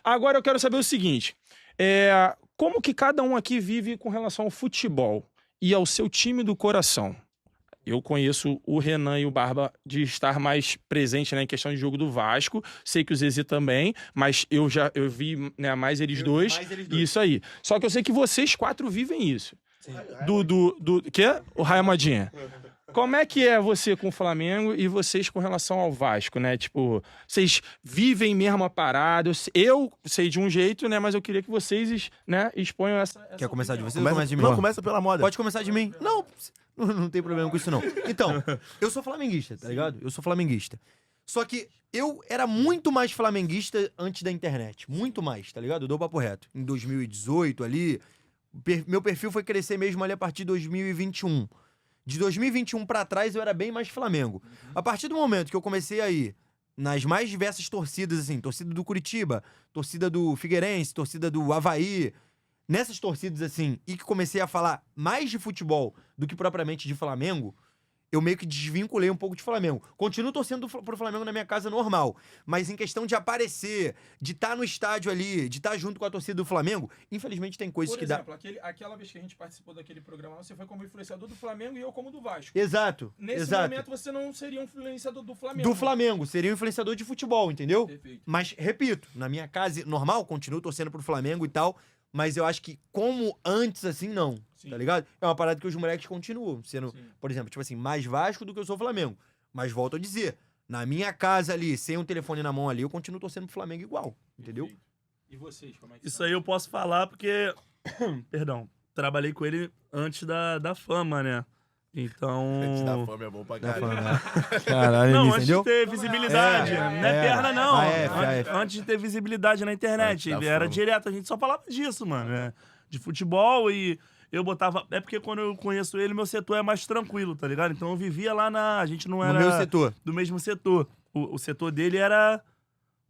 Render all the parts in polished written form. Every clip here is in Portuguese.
Agora eu quero saber o seguinte, como que cada um aqui vive com relação ao futebol e ao seu time do coração? Eu conheço o Renan e o Barba de estar mais presente, né, em questão de jogo do Vasco. Sei que o Zezé também, mas eu vi, né, mais eles dois. Isso aí. Só que eu sei que vocês 4 vivem isso. Sim. Quê? O Raimodinha. Como é que é você com o Flamengo e vocês com relação ao Vasco, né? Tipo, vocês vivem mesmo a parada. Eu sei de um jeito, né? Mas eu queria que vocês, né, exponham essa Quer começar de você ou começa de mim? Não, começa pela moda. Pode começar de mim. Não tem problema com isso, não. Então, eu sou flamenguista, tá ligado? Eu sou flamenguista. Só que eu era muito mais flamenguista antes da internet. Muito mais, tá ligado? Eu dou papo reto. Em 2018 ali, meu perfil foi crescer mesmo ali a partir de 2021. De 2021 pra trás eu era bem mais Flamengo. A partir do momento que eu comecei a ir nas mais diversas torcidas, assim, torcida do Curitiba, torcida do Figueirense, torcida do Avaí, nessas torcidas, assim, e que comecei a falar mais de futebol do que propriamente de Flamengo, eu meio que desvinculei um pouco de Flamengo. Continuo torcendo pro Flamengo na minha casa normal, mas em questão de aparecer, de estar no estádio ali, de estar junto com a torcida do Flamengo, infelizmente tem coisas que dá... Por exemplo, aquela vez que a gente participou daquele programa, você foi como influenciador do Flamengo e eu como do Vasco. Exato. Nesse momento você não seria um influenciador do Flamengo. Do Flamengo, seria um influenciador de futebol, entendeu? Perfeito. Mas, repito, na minha casa normal, continuo torcendo pro Flamengo e tal, mas eu acho que como antes, assim, não. Sim. Tá ligado? É uma parada que os moleques continuam sendo, sim, por exemplo, tipo assim, mais Vasco do que eu sou Flamengo. Mas volto a dizer, na minha casa ali, sem um telefone na mão ali, eu continuo torcendo pro Flamengo igual, entendeu? Perfeito. E vocês, como é que Isso aí eu posso falar porque, perdão, trabalhei com ele antes da fama, né? Então... Antes da fama é bom pra caralho. Caralho, não, antes entendeu? de ter visibilidade. Não é perna, não. Antes de ter visibilidade na internet. Era direto, a gente só falava disso, mano. De futebol e eu botava... É porque quando eu conheço ele, meu setor é mais tranquilo, tá ligado? Então eu vivia lá a gente não era... No meu setor. Do mesmo setor. O setor dele era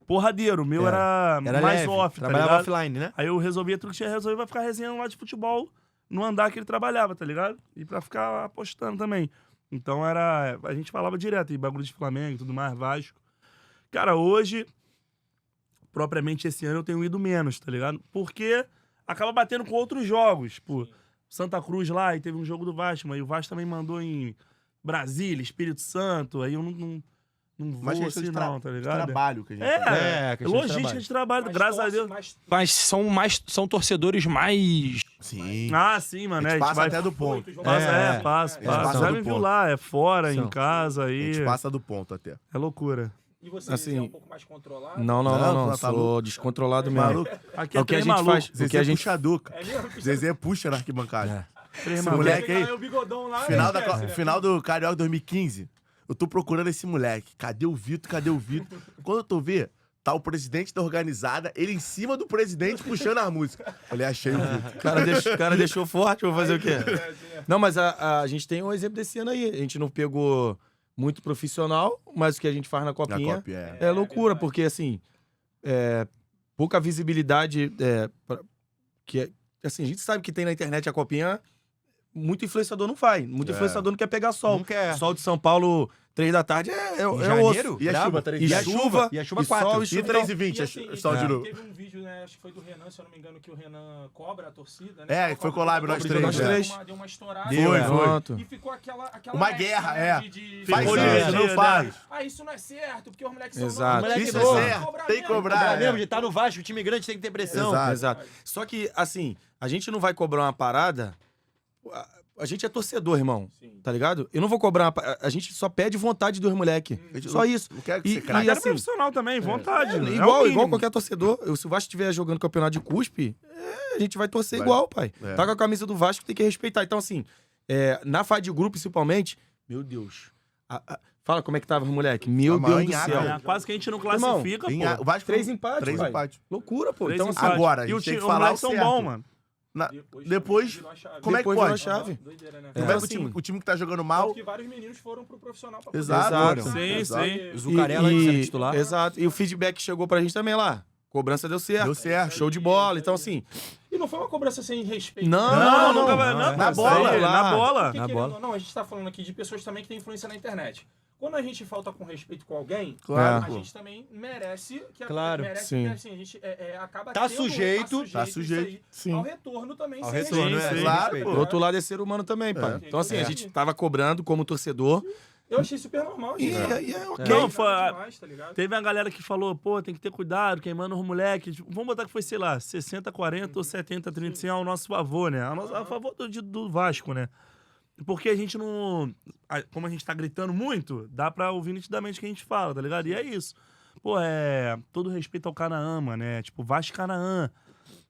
porradeiro, o meu era mais leve, off, tá trabalhava ligado? offline, né? Aí eu resolvia tudo que tinha resolvido pra ficar resenhando lá de futebol no andar que ele trabalhava, tá ligado? E pra ficar apostando também. Então a gente falava direto, e bagulho de Flamengo e tudo mais, Vasco. Cara, hoje, propriamente esse ano, eu tenho ido menos, tá ligado? Porque acaba batendo com outros jogos. Pô, Santa Cruz lá, e teve um jogo do Vasco, mas o Vasco também mandou em Brasília, Espírito Santo, aí eu não vou assim não, tá ligado? Trabalho que a gente logística de trabalho, graças a Deus. Mas são torcedores mais... Sim. Ah, sim, mano. A gente passa até do ponto. Passa. passa Já do me viu ponto. lá, é fora, em casa, aí. A gente passa do ponto até. É loucura. E você Assim, é um pouco mais controlado? Não. Tá Sou descontrolado mesmo. Maluco. Aqui É o que a gente maluco. faz. O que Zezé a gente puxa a duca. É mesmo? Zezé puxa na arquibancada. Três Esse maluco. moleque aí, O bigodão lá... final do Carioca 2015, eu tô procurando esse moleque. Cadê o Vitor? Quando eu tô vendo, tá o presidente da organizada, ele em cima do presidente puxando a música. Falei, achei o Vitor. O cara deixou forte, vou fazer o quê? Não, mas a gente tem um exemplo desse ano aí. A gente não pegou muito profissional, mas o que a gente faz na Copinha é loucura, porque assim, pouca visibilidade, assim, a gente sabe que tem na internet a Copinha, muito influenciador não faz, muito influenciador não quer pegar sol. Não quer. Sol de São Paulo, 3 da tarde é janeiro? osso. E a Brabo. chuva, 3 E a chuva, E a chuva e 4. sol, E chuva. 3h20, assim, sol de novo. teve um vídeo, né, acho que foi do Renan, se eu não me engano, que o Renan cobra a torcida, É, né? foi collab nós três, nós três. Deu uma estourada. Foi. Pronto. E ficou aquela Uma mecha, guerra, né, Faz Ficou isso, divertido, não né? faz. isso não é certo, porque os moleques são Exato. novos. Moleque Isso novo. é certo, tem que cobrar. Mesmo, de estar no Vasco, o time grande tem que ter pressão. Exato. Exato. Só que, assim, a gente não vai cobrar uma parada. A gente é torcedor, irmão. Sim. Tá ligado? Eu não vou cobrar. A gente só pede vontade dos moleques. Só isso. Não quero que E- você e craque. Até assim, profissional também, vontade. né? É o igual mínimo. qualquer torcedor. Se o Vasco estiver jogando campeonato de cuspe, a gente vai torcer Vai. igual, pai. É. Tá com a camisa do Vasco, tem que respeitar. Então, assim, na fase de grupo, principalmente, meu Deus. Fala como é que tava os moleque. Meu A maior Deus do enhada, céu. né? Quase que a gente não Irmão, classifica, O pô. Vasco 3 empates, 3 pai. empates. Loucura, pô. Três Então, empates. agora, a E gente o tem que time, os falar moleques o são certo. bons, mano. Depois, como é que depois pode? virou a chave. Doideira, né? Como é que o time que tá jogando mal... Porque vários meninos foram pro profissional pra poder Exato. jogar. Sim, Exato. sim. O Zucarella aí sendo titular. Exato. E o feedback chegou pra gente também lá. Cobrança deu certo. Deu certo. Show de bola. Então, assim... E não foi uma cobrança sem respeito. Não, nunca vai. não, Não, na bola. bola. Na bola. Porque, querendo ou não, a gente tá falando aqui de pessoas também que têm influência na internet. quando a gente falta com respeito com alguém, Claro, a pô. gente também merece que Claro. merece Sim. que, assim, a gente acaba Tá tendo- sujeito. Tá isso sujeito. aí Sim. ao retorno também. Ao sem retorno, respeito. sim, claro, respeito. pô. Do outro lado é ser humano também, pai. Então, assim, a gente tava cobrando como torcedor. Eu achei super normal, E gente. é ok. Não, foi- Demais, tá ligado? Teve uma galera que falou, pô, tem que ter cuidado, queimando os moleques. Tipo, vamos botar que foi, sei lá, 60-40 ou 70-30, assim, ao nosso favor, né? A favor do Vasco, né? Porque a gente não... Como a gente tá gritando muito, dá pra ouvir nitidamente o que a gente fala, tá ligado? E é isso. Pô, todo respeito ao Canaã, mano, né? Tipo, Vasco e Canaã.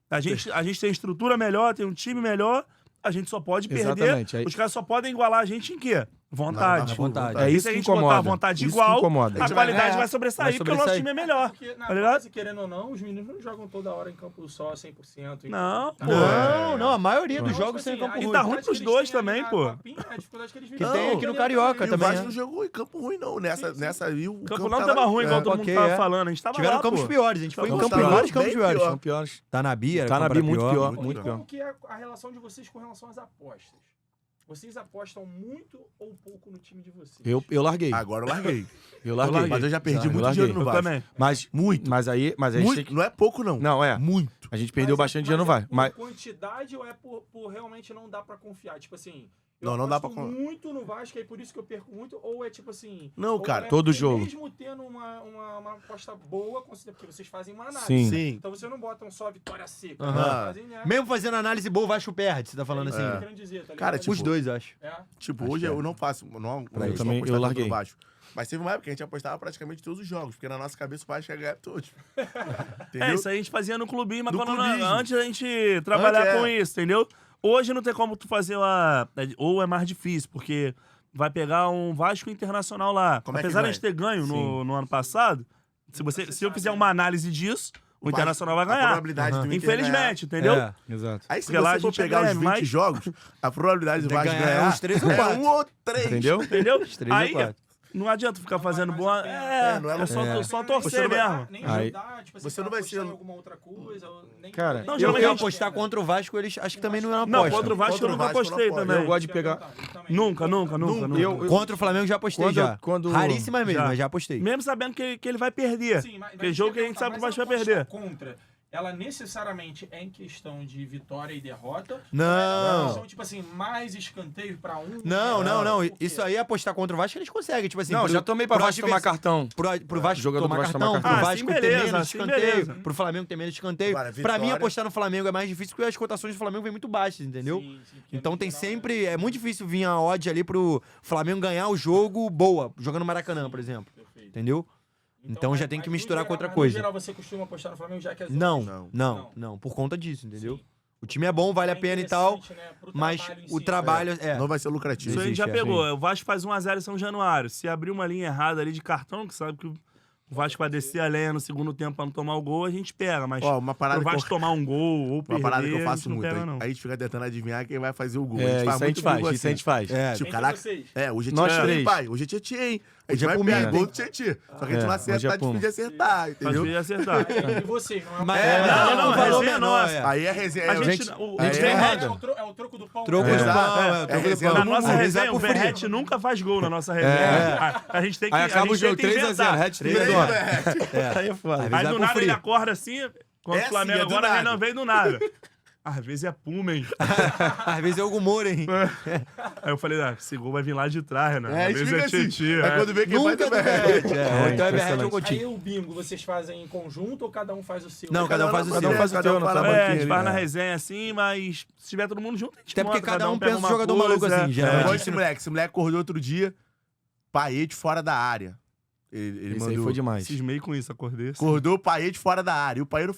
A gente tem estrutura melhor, tem um time melhor, a gente só pode perder. Exatamente. Aí- Os caras só podem igualar a gente em quê? Vontade. Na vontade. É E isso se a que gente botar incomoda. a vontade Isso que igual, incomoda. a vai qualidade ganhar. vai sobressair, Vai porque o nosso sobressair. time é melhor. Porque, na Tá ligado? base, querendo ou não, os meninos não jogam toda hora em campo só, 100%. Não, pô. Não, a maioria dos Então, jogos tipo tem campo assim, ruim. tá a ruim dificuldade pros que eles dois têm ali também, na pô. Copinha, a dificuldade que eles Que vivem. tem aqui no Carioca E o também, Vasco né? não jogou em campo ruim, não. Nessa aí, o O campo campo não tava... tava ruim, igual todo mundo ok, tava é. falando. A gente tava Tiveram lá, campos pô. piores. A gente foi em Campos campo piores, vários campos bem piores. pior. São piores. Tanabi era Tanabi campo muito pior. pior. E Muito como pior. que é a relação de vocês com relação às apostas? Vocês apostam muito ou pouco no time de vocês? Eu larguei. Agora eu larguei. Eu larguei. Mas eu já perdi Eu muito larguei. dinheiro no Eu Vasco. também. Mas Muito. Mas aí a gente Muito. tem que... Não é pouco, não. Não, é. Muito. A gente perdeu bastante dinheiro no Vasco. Por Mas quantidade ou é por realmente não dá pra confiar? Tipo assim, Não dá pra aposto confiar. muito no Vasco, e por isso que eu perco muito, ou é tipo assim... Não, ou cara, é todo porque jogo. Mesmo tendo uma aposta boa, porque vocês fazem uma análise. Sim. Sim. Então vocês não botam só a vitória seca. Aham. Vocês fazem, né? Mesmo fazendo análise boa, o Vasco perde. Você tá falando É isso que eu tô assim. querendo dizer, tá ligado? Cara, tipo, Os dois, acho. É. Tipo, Acho hoje que é. eu não faço. Não Eu sou também, eu apostador larguei. do Vasco. Mas teve uma época que a gente apostava praticamente todos os jogos, porque na nossa cabeça o Vasco ia ganhar todos. Entendeu? É, isso aí a gente fazia no clubinho, mas No quando clubismo. antes a gente trabalhar Antes, com isso, entendeu? Hoje não tem como tu fazer ou é mais difícil, porque vai pegar um Vasco Internacional lá. Como é que Apesar de a ganha? gente ter ganho no ano passado, se eu fizer uma análise disso, o Internacional vai A ganhar. probabilidade do Inter Infelizmente, entendeu? É. Exato. Aí se Porque lá você a for gente pegar ganha os 20 mais. jogos, a probabilidade do De Vasco ganhar ganhar uns 3 ou é 4. 1 ou 3. Entendeu? Entendeu? 3 ou Aí 4. não adianta ficar fazendo boa. não é Só torcer mesmo. Nem Aí- ajudar, tipo assim, Você não pra vai ser- apostar em alguma outra coisa. Nem, Cara, nem Não, Eu geralmente ia a gente- apostar contra o Vasco, eles acho que também não é uma Não, aposta. contra o Vasco Contra eu o nunca Vasco eu apostei não aposto. também. Eu gosto de pegar... Nunca. Contra o Flamengo já apostei Quando- já. quando- Raríssimas mesmo, Já. mas já apostei. Mesmo sabendo que ele vai perder. Sim, mas Aquele jogo que a gente sabe que o Vasco vai perder. Contra, ela necessariamente é em questão de vitória e derrota? Não. Ou é questão, tipo assim, mais escanteio pra um? Não. Por quê? Isso aí, apostar contra o Vasco, eles conseguem. Tipo assim, Não, já tomei pra Vasco tomar cartão. Pro Vasco Jogador do tomar Vasco cartão, tomar pro cartão. Vasco Ah, sim, ter beleza, menos sim, escanteio, beleza. pro Flamengo ter menos escanteio. Agora, Pra mim, vitória- apostar no Flamengo é mais difícil porque as cotações do Flamengo vêm muito baixas, entendeu? Sim, porque Então no tem geral, sempre... É muito difícil vir a odd ali pro Flamengo ganhar o jogo boa, jogando no Maracanã, por exemplo. Perfeito. Entendeu? Então já tem que mas no misturar geral- com outra mas coisa. No geral, você costuma apostar no Flamengo já que as Não, outras- não. Por conta disso, entendeu? Sim. O time é bom, vale a pena e tal, interessante, né, pro mas trabalho em o si. trabalho... É. Não vai ser lucrativo. Isso a gente já existe, pegou. O Vasco faz 1x0 em São Januário. Se abrir uma linha errada ali de cartão, que sabe que o Vasco vai descer a lenha no segundo tempo pra não tomar o gol, a gente pega. Mas Ó, uma parada pro que Vasco eu... tomar um gol ou Uma perder, parada que eu a faço gente não muito. pega, não. A gente fica tentando adivinhar quem vai fazer o gol. É, isso a gente muito faz, jogo isso a gente faz. É, Tipo, Entre caraca. vocês. Hoje é Nós Tietê, três. pai. Hoje é Tietê, hein? A gente Hoje é vai pro pegar Milan. gol do Tietê. Só que a gente não É, acerta, hoje é tá difícil de acertar, Faz entendeu? bem acertar. E vocês, não é? Mas não, um valor resenha menor, nossa. é. Aí é resenha. A gente, gente- o a gente Verrete- roda. É o troco do pão. Troco né? do Exato. pão, É, o troco do resenha pão. Na nossa Às vezes resenha, é o por frio. Verrete nunca faz gol na nossa resenha. É. A gente tem que Aí acaba o jogo tem que 3x0, inventar. hat-trick do Dória. Aí é foda. Às vezes Aí é do por nada frio. ele acorda assim, quando É o assim, Flamengo é do agora, nada. Renan veio do nada. Às vezes é Puma, hein? Às vezes é o Moura, hein? Aí eu falei, esse gol vai vir lá de trás, Renan. É, a Às gente vezes fica é assim. Tietê. Aí quando vê quem vai Nunca ter é do Verrete. Verrete, é. Ou então é Verrete ou impressionante. Coutinho. Aí o bingo, vocês fazem em conjunto ou cada um faz o seu? Não, cada um faz o Cada seu. um faz o Cada um teu, faz a na É, a banquinha gente faz ali. na resenha assim, mas se tiver todo mundo junto, a gente Até porque monta, cada um pega pensa um uma jogador coisa, maluco assim, Eu geralmente. gosto desse moleque. Esse moleque acordou outro dia, Paete fora da área. Ele Isso aí mandou. foi demais. Cismei com isso, acordei. Acordou o Paete fora da área. E o Paete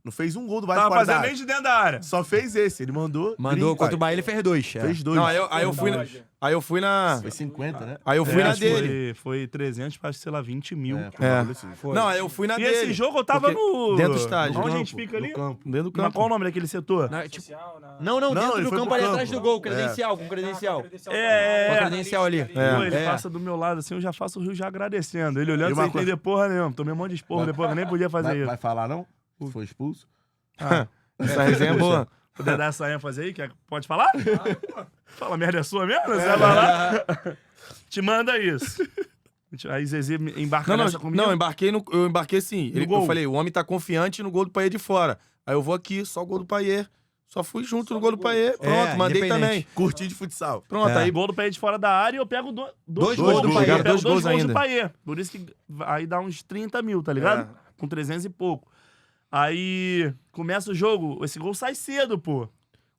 não fez um gol do Vasco Tava fora da fazendo área. nem de dentro da área. Só fez esse. Ele mandou. Mandou gringo, contra o pai. Bahia, ele fez 2. É. Fez 2. Não, aí eu fui na... Foi 50, né? Aí eu fui na acho que dele. Foi 300 pra, sei lá, 20 mil. É. É. Foi. Não, aí eu fui na E dele. esse jogo eu tava porque no... dentro do estádio. Onde No a gente campo, fica ali? No campo. Dentro do Mas campo. qual o nome daquele setor? Não, tipo, Social, na- não, Não, dentro ele do foi campo pro ali campo. atrás do gol, credencial, com credencial. É, Com a credencial ali. Pô, ele É. passa do meu lado assim, eu já faço o Rio já agradecendo. Ele olhando E uma sem coisa- entender porra nenhuma. Tomei um monte de esporro depois, eu nem podia fazer isso. Vai falar, não? Foi expulso? Essa resenha é boa. Puder dar essa ênfase aí, pode falar? Fala, merda é sua mesmo? Você vai falar? Te manda isso. Aí Zezé embarca nessa comigo. Não, eu embarquei sim. No gol. Eu falei, o homem tá confiante no gol do Paier de fora. Aí eu vou aqui, só o gol do Paier. Só fui junto no gol do Paier. Pronto, mandei independente. também. Curtir de futsal. Pronto, É. aí Gol do Paier de fora da área e eu pego Dois gols gols do Paier. Eu pego Dois gols gols ainda. do Paier. Por isso que aí dá uns 30 mil, tá ligado? Com 300 e pouco. Aí começa o jogo, esse gol sai cedo, pô.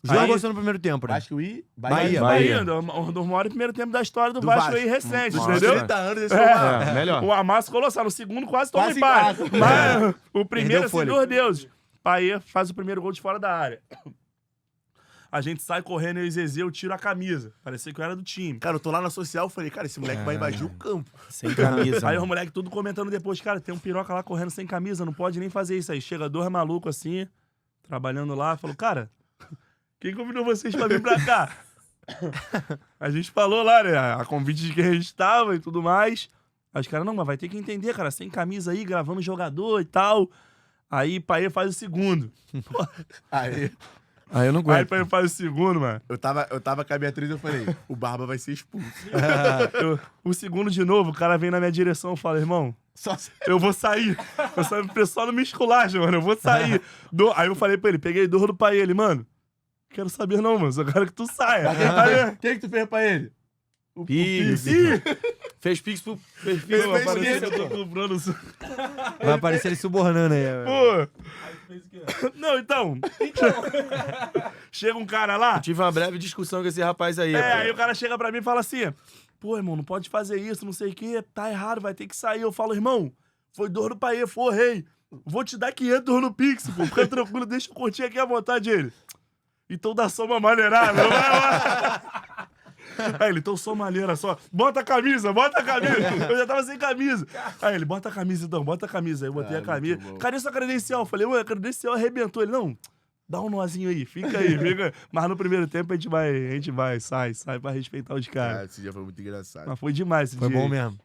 O jogo Aí- aconteceu no primeiro tempo, né? Vasco e Bahia. Bahia, do maior primeiro tempo da história do Vasco aí recente, Dos entendeu? 30 anos, esse É, melhor. O amasso colossal. No segundo quase toma Quase empate. empate. Mas o primeiro, assim, fôlego. dos deuses. Paier faz o primeiro gol de fora da área. A gente sai correndo, eu e Zezé, eu tiro a camisa. Parecia que eu era do time. Cara, eu tô lá na social, eu falei, cara, esse moleque vai invadir o campo. Sem camisa. Aí os mano. moleques tudo comentando depois, cara, tem um piroca lá correndo sem camisa, não pode nem fazer isso aí. Chega dois malucos assim, trabalhando lá, falou, cara, quem convidou vocês pra vir pra cá? A gente falou lá, né, a convite de quem a gente tava e tudo mais. Aí os caras, não, mas vai ter que entender, cara, sem camisa aí, gravando jogador e tal. Aí Paier faz o segundo. Aí Aí eu não Aí aguento. Paier faz o segundo, mano. eu tava com a Beatriz e eu falei, o Barba vai ser expulso. O segundo de novo, o cara vem na minha direção e fala, irmão, Só eu vou sair. O pessoal não me esculacha, mano. Eu vou sair. Aí eu falei pra ele, peguei dor do pai ele, mano. Quero saber não, mano. Só quero que tu saia. Aí, Quem que tu fez pra ele? Pix. Ih, Fez pix pro... Fez pix Ele pro... fez parece isso, que eu tô comprando... Vai aparecer ele subornando aí. Pô. Não, então. Chega um cara lá. Tive uma breve discussão com esse rapaz aí. Aí o cara chega pra mim e fala assim, pô, irmão, não pode fazer isso, não sei o quê. Tá errado, vai ter que sair. Eu falo, irmão, foi dor do pai, foi rei. Vou te dar 500 no Pix, pô. Fica tranquilo, deixa eu curtir aqui à vontade ele. Então dá só uma maneirada. Vai lá. Aí ele, então só maneira só. Bota a camisa, bota a camisa. Eu já tava sem camisa. Aí ele, bota a camisa então, bota a camisa. Aí eu botei a camisa. Cadê sua credencial? Eu falei, ué, a credencial arrebentou. Ele, não, dá um nozinho aí, fica aí, fica. Mas no primeiro tempo a gente vai, sai pra respeitar os Ah, caras. esse dia foi muito engraçado. Mas foi demais esse Foi dia bom aí. mesmo.